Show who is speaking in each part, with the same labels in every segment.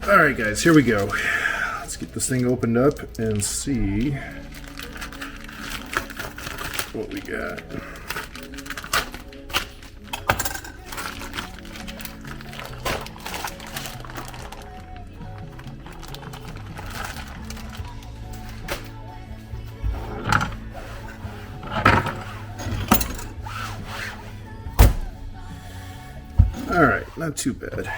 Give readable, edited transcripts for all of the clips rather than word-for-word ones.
Speaker 1: All right, guys, here we go. Let's get this thing opened up and see what we got. All right, not too bad.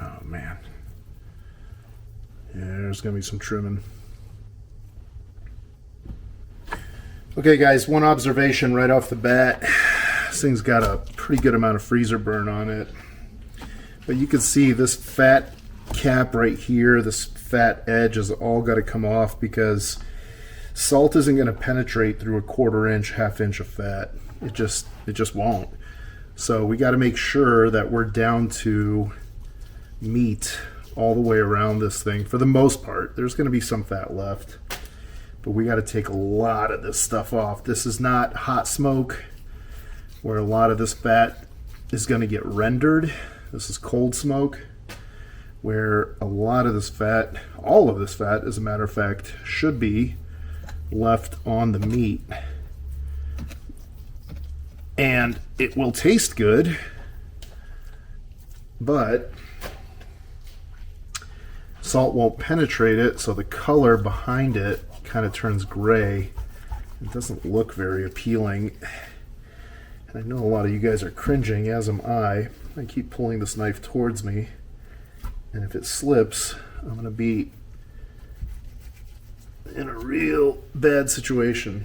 Speaker 1: Oh man. Yeah, there's gonna be some trimming. Okay guys, one observation right off the bat. This thing's got a pretty good amount of freezer burn on it. But you can see this fat cap right here, this fat edge has all got to come off because salt isn't going to penetrate through a 1/4 inch, 1/2 inch of fat. It just won't. So we got to make sure that we're down to meat all the way around this thing. For the most part, there's going to be some fat left, but we got to take a lot of this stuff off. This is not hot smoke where a lot of this fat is going to get rendered. This is cold smoke, where a lot of this fat, all of this fat, as a matter of fact, should be left on the meat. And it will taste good, but salt won't penetrate it, so the color behind it kind of turns gray. It doesn't look very appealing. And I know a lot of you guys are cringing, as am I. I keep pulling this knife towards me, and if it slips, I'm going to be in a real bad situation.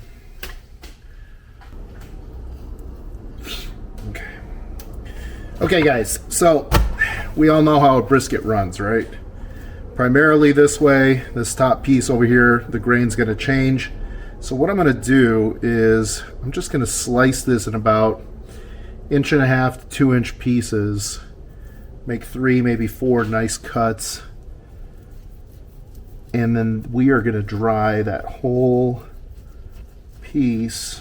Speaker 1: Okay guys, so we all know how a brisket runs, right? Primarily this way, this top piece over here, the grain's going to change. So what I'm going to do is I'm just going to slice this in about 1.5 to 2 inch pieces, make 3, maybe 4 nice cuts, and then we are going to dry that whole piece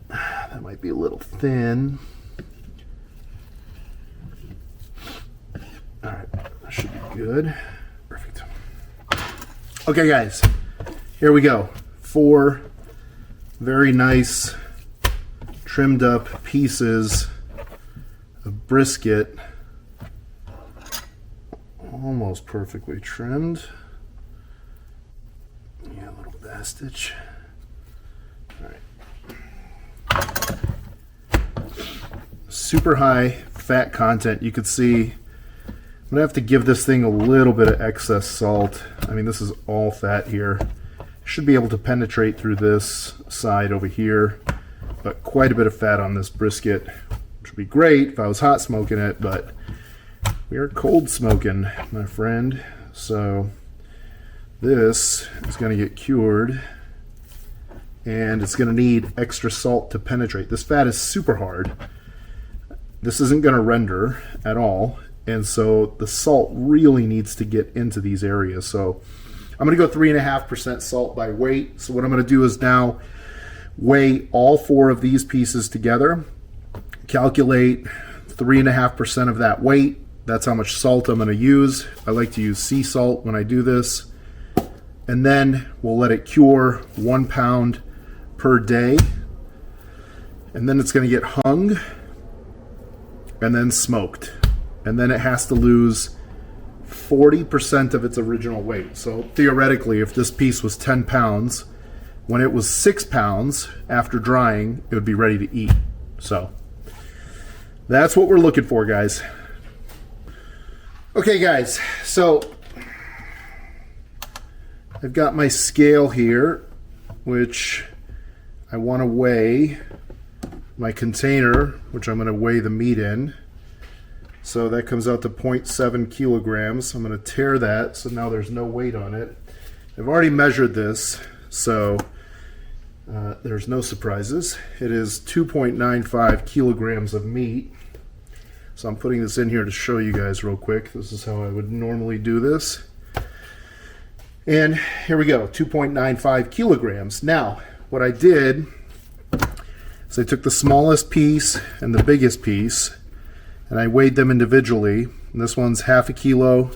Speaker 1: that might be a little thin. All right, that should be good. Perfect. Okay guys, here we go. 4 very nice trimmed up pieces of brisket, almost perfectly trimmed. Yeah, a little bastage. All right. Super high fat content. You could see I'm gonna have to give this thing a little bit of excess salt. I mean, this is all fat here. Should be able to penetrate through this side over here, but quite a bit of fat on this brisket, which would be great if I was hot smoking it, but we are cold smoking, my friend. So this is gonna get cured, and it's gonna need extra salt to penetrate. This fat is super hard. This isn't gonna render at all. And so the salt really needs to get into these areas. So I'm going to go 3.5% salt by weight. So what I'm going to do is now weigh all 4 of these pieces together, calculate 3.5% of that weight. That's how much salt I'm going to use. I like to use sea salt when I do this. And then we'll let it cure 1 pound per day. And then it's going to get hung and then smoked. And then it has to lose 40% of its original weight. So theoretically, if this piece was 10 pounds, when it was 6 pounds after drying, it would be ready to eat. So that's what we're looking for, guys. Okay, guys, so I've got my scale here, which I want to weigh my container, which I'm going to weigh the meat in. So that comes out to 0.7 kilograms. I'm going to tear that, so now there's no weight on it. I've already measured this, so There's no surprises. It is 2.95 kilograms of meat. So I'm putting this in here to show you guys real quick. This is how I would normally do this. And here we go, 2.95 kilograms. Now, what I did is I took the smallest piece and the biggest piece, and I weighed them individually. And this one's 1/2 kilo,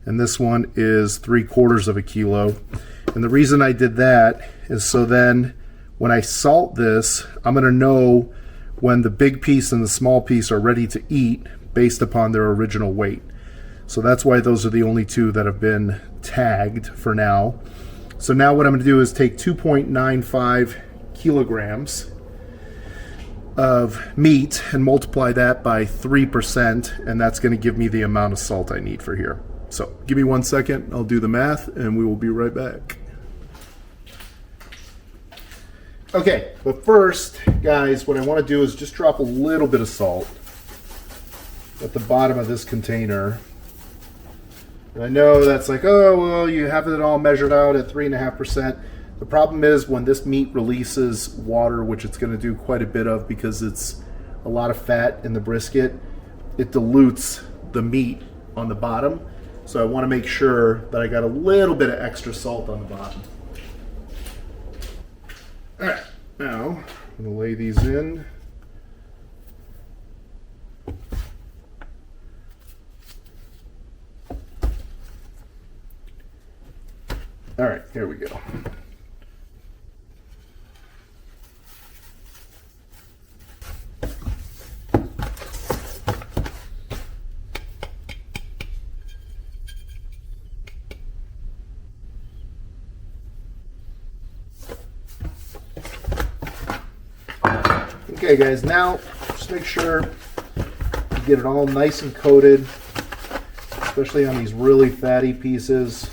Speaker 1: and this one is 3/4 kilo. And the reason I did that is so then when I salt this, I'm going to know when the big piece and the small piece are ready to eat based upon their original weight. So that's why those are the only two that have been tagged for now. So now what I'm going to do is take 2.95 kilograms of meat and multiply that by 3%, and that's going to give me the amount of salt I need for here. So give me 1 second, I'll do the math, and we will be right back. Okay, but first, guys, what I want to do is just drop a little bit of salt at the bottom of this container. And I know that's like, oh, well, you have it all measured out at 3.5%. The problem is when this meat releases water, which it's going to do quite a bit of because it's a lot of fat in the brisket, it dilutes the meat on the bottom. So I want to make sure that I got a little bit of extra salt on the bottom. All right, now I'm going to lay these in. All right, here we go. Okay guys, now just make sure you get it all nice and coated, especially on these really fatty pieces.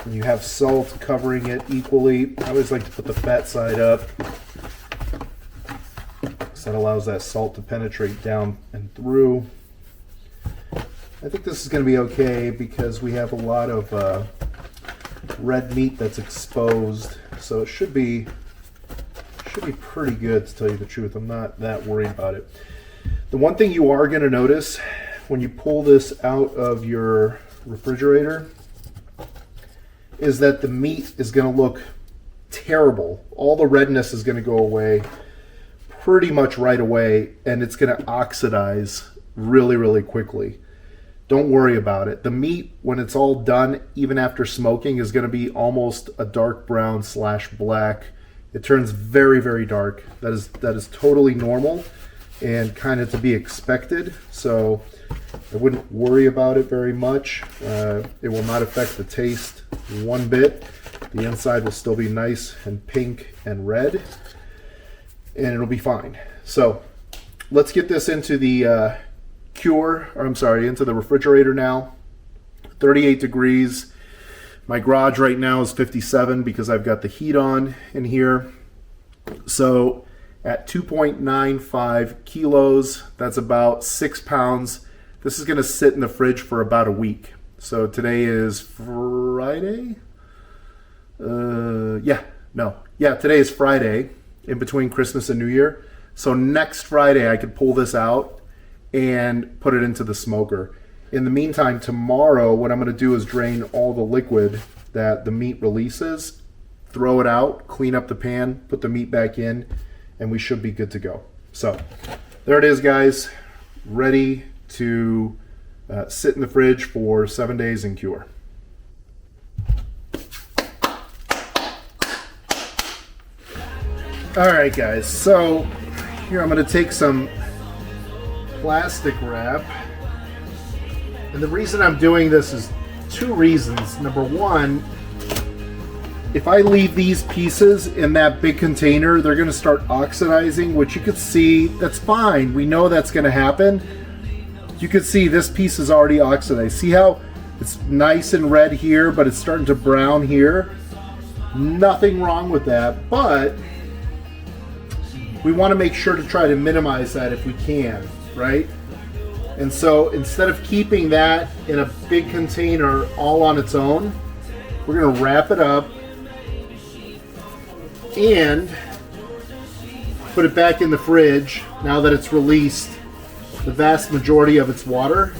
Speaker 1: And you have salt covering it equally. I always like to put the fat side up, because that allows that salt to penetrate down and through. I think this is going to be okay because we have a lot of red meat that's exposed, so it should be pretty good, to tell you the truth. I'm not that worried about it. The one thing you are going to notice when you pull this out of your refrigerator is that the meat is going to look terrible. All the redness is going to go away pretty much right away, and it's going to oxidize really, really quickly. Don't worry about it. The meat, when it's all done, even after smoking, is going to be almost a dark brown / black. It turns very, very dark. That is totally normal and kind of to be expected. So I wouldn't worry about it very much. It will not affect the taste one bit. The inside will still be nice and pink and red, and it'll be fine. So let's get this into the into the refrigerator now. 38 degrees. My garage right now is 57 because I've got the heat on in here. So at 2.95 kilos, that's about 6 pounds. This is going to sit in the fridge for about a week. So today is Friday? Today is Friday, in between Christmas and New Year. So next Friday I could pull this out and put it into the smoker. In the meantime, tomorrow, what I'm going to do is drain all the liquid that the meat releases, throw it out, clean up the pan, put the meat back in, and we should be good to go. So there it is, guys, ready to sit in the fridge for 7 days and cure. All right, guys, so here I'm going to take some plastic wrap. And the reason I'm doing this is 2 reasons. Number one, if I leave these pieces in that big container, they're going to start oxidizing, which you could see, that's fine. We know that's going to happen. You can see this piece is already oxidized. See how it's nice and red here, but it's starting to brown here? Nothing wrong with that, but we want to make sure to try to minimize that if we can, right? And so instead of keeping that in a big container all on its own, we're going to wrap it up and put it back in the fridge now that it's released the vast majority of its water.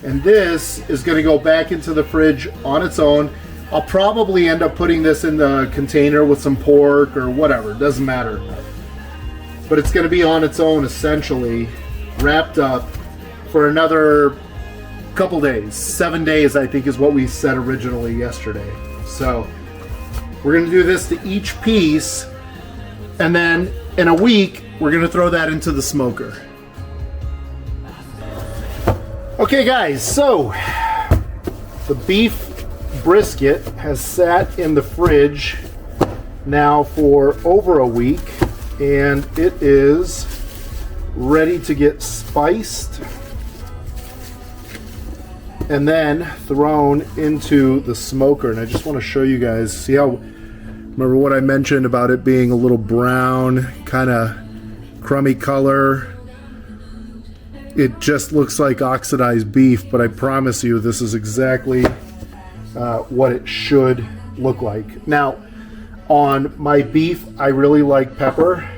Speaker 1: And this is going to go back into the fridge on its own. I'll probably end up putting this in the container with some pork or whatever, it doesn't matter. But it's going to be on its own essentially, wrapped up for another couple days. 7 days I think is what we said originally yesterday. So we're going to do this to each piece, and then in a week we're going to throw that into the smoker. Okay guys, so the beef brisket has sat in the fridge now for over a week, and it is ready to get spiced and then thrown into the smoker. And I just want to show you guys, see how, remember what I mentioned about it being a little brown, kind of crummy color. It just looks like oxidized beef, but I promise you this is exactly what it should look like. Now, on my beef, I really like pepper.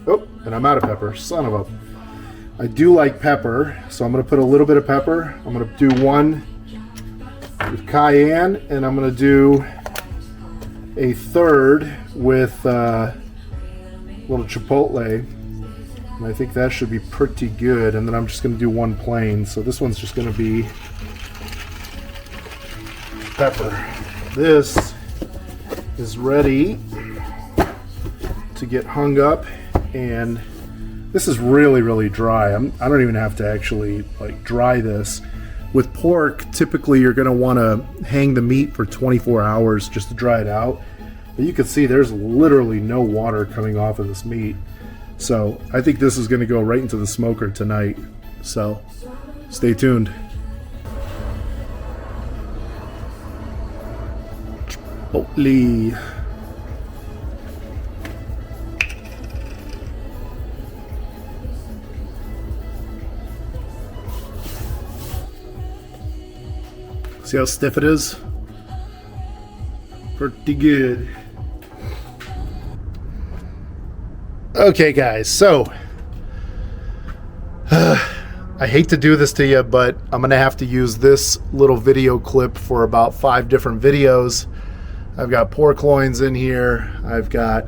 Speaker 1: Oh, and I'm out of pepper, son of a... I do like pepper, so I'm going to put a little bit of pepper. I'm going to do one with cayenne, and I'm going to do a third with a little chipotle. And I think that should be pretty good. And then I'm just going to do one plain. So this one's just going to be pepper. This is ready to get hung up, and this is really, really dry. I don't even have to actually like dry this. With pork, typically you're going to want to hang the meat for 24 hours just to dry it out. But you can see there's literally no water coming off of this meat. So I think this is going to go right into the smoker tonight. So stay tuned. Chipotle. See how stiff it is? Pretty good. Okay guys, so I hate to do this to you, but I'm gonna have to use this little video clip for about 5 different videos. I've got pork loins in here, I've got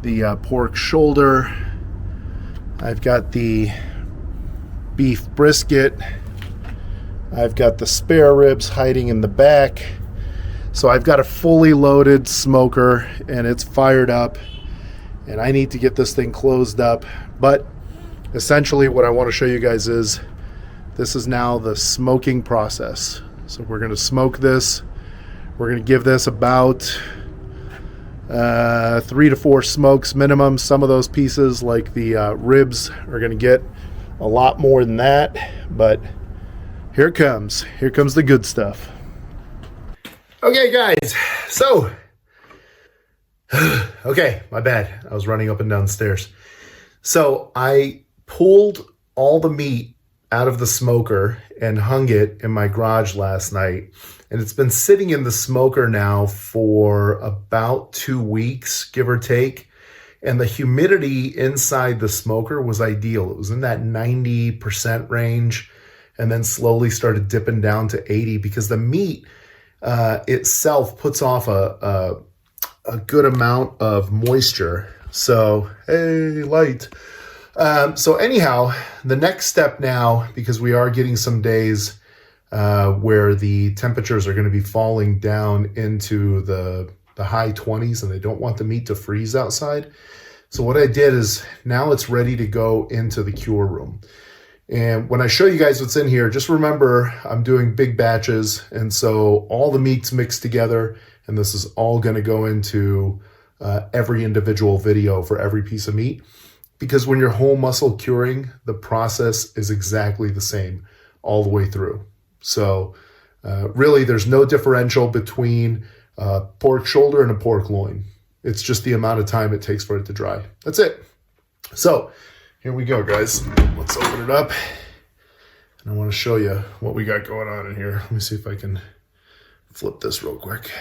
Speaker 1: the pork shoulder, I've got the beef brisket, I've got the spare ribs hiding in the back. So I've got a fully loaded smoker and it's fired up, and I need to get this thing closed up. But essentially what I want to show you guys is this is now the smoking process. So we're going to smoke this. We're going to give this about 3 to 4 smokes minimum. Some of those pieces, like the ribs, are going to get a lot more than that. But here it comes. Here comes the good stuff. Okay, guys. So, okay, my bad. I was running up and down the stairs. So I pulled all the meat out of the smoker and hung it in my garage last night. And it's been sitting in the smoker now for about 2 weeks, give or take. And the humidity inside the smoker was ideal. It was in that 90% range, and then slowly started dipping down to 80 because the meat itself puts off a good amount of moisture. So, hey, light. So anyhow, the next step now, because we are getting some days where the temperatures are going to be falling down into the high 20s, and they don't want the meat to freeze outside. So what I did is now it's ready to go into the cure room. And when I show you guys what's in here, just remember I'm doing big batches, and so all the meat's mixed together, and this is all going to go into every individual video for every piece of meat. Because when you're whole muscle curing, the process is exactly the same all the way through. So really there's no differential between a pork shoulder and a pork loin. It's just the amount of time it takes for it to dry. That's it. So here we go, guys. Let's open it up. And I want to show you what we got going on in here. Let me see if I can flip this real quick.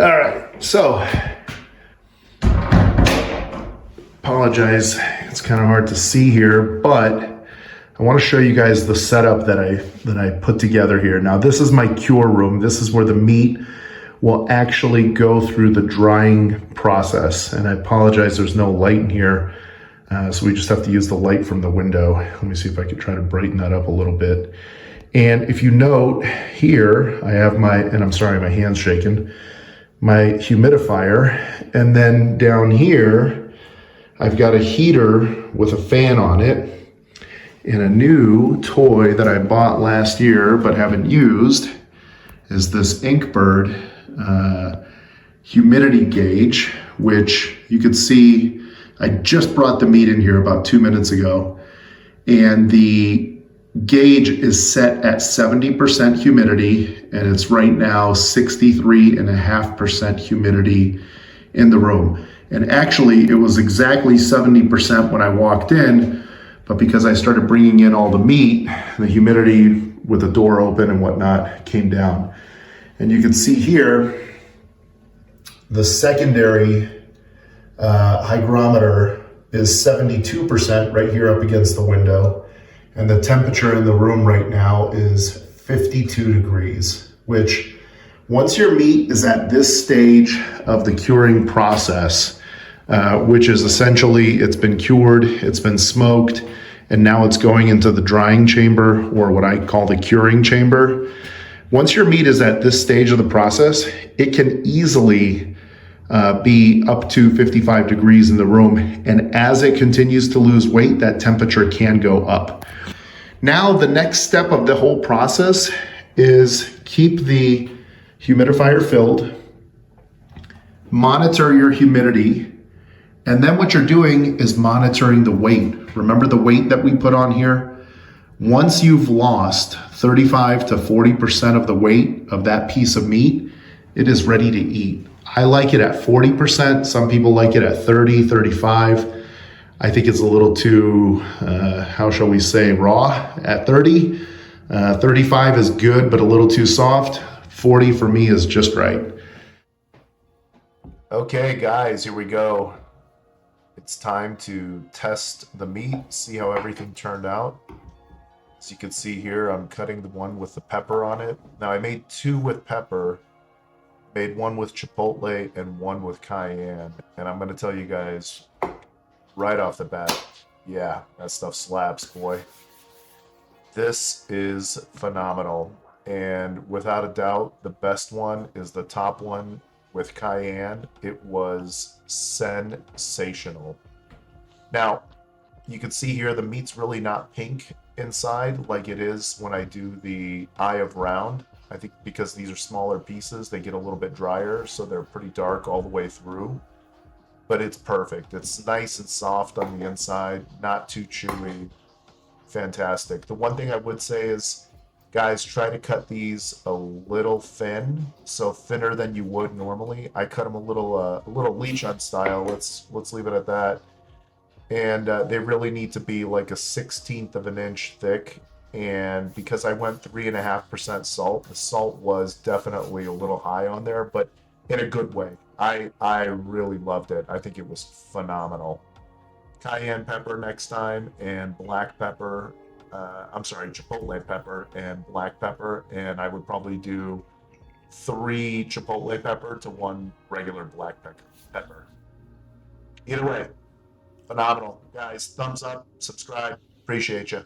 Speaker 1: All right, so apologize, it's kind of hard to see here, but I want to show you guys the setup that I put together here. Now this is my cure room. This is where the meat will actually go through the drying process. And I apologize, there's no light in here. So we just have to use the light from the window. Let me see if I can try to brighten that up a little bit. And if you note here, I have and I'm sorry, my hand's shaking, my humidifier. And then down here, I've got a heater with a fan on it and a new toy that I bought last year but haven't used is this Inkbird humidity gauge, which you can see I just brought the meat in here about 2 minutes ago, and the gauge is set at 70% humidity, and it's right now 63.5% humidity in the room. And actually, it was exactly 70% when I walked in, but because I started bringing in all the meat, the humidity with the door open and whatnot came down. And you can see here, the secondary hygrometer is 72% right here up against the window. And the temperature in the room right now is 52 degrees, which once your meat is at this stage of the curing process, which is essentially it's been cured, it's been smoked, and now it's going into the drying chamber, or what I call the curing chamber. Once your meat is at this stage of the process, it can easily be up to 55 degrees in the room. And as it continues to lose weight, that temperature can go up. Now, the next step of the whole process is keep the humidifier filled, monitor your humidity, and then what you're doing is monitoring the weight. Remember the weight that we put on here? Once you've lost 35 to 40% of the weight of that piece of meat, it is ready to eat. I like it at 40%. Some people like it at 30, 35. I think it's a little too, how shall we say, raw at 30. 35 is good, but a little too soft. 40 for me is just right. Okay, guys, here we go. It's time to test the meat, see how everything turned out. As you can see here, I'm cutting the one with the pepper on it. Now, I made two with pepper. Made one with chipotle and one with cayenne. And I'm going to tell you guys right off the bat, yeah, that stuff slaps, boy. This is phenomenal. And without a doubt, the best one is the top one with cayenne. It was sensational. Now, you can see here the meat's really not pink inside like it is when I do the eye of round. I think because these are smaller pieces, they get a little bit drier, so they're pretty dark all the way through. But it's perfect. It's nice and soft on the inside, not too chewy. Fantastic. The one thing I would say is, guys, try to cut these a little thin, so thinner than you would normally. I cut them a little Leachon style. Let's leave it at that. And they really need to be like a 1/16 of an inch thick. And because I went 3.5% salt, the salt was definitely a little high on there, but in a good way. I really loved it. I think it was phenomenal. Cayenne pepper next time, and black pepper. Chipotle pepper and black pepper. And I would probably do 3 chipotle pepper to 1 regular black pepper. Either way, phenomenal. Guys, thumbs up, subscribe. Appreciate you.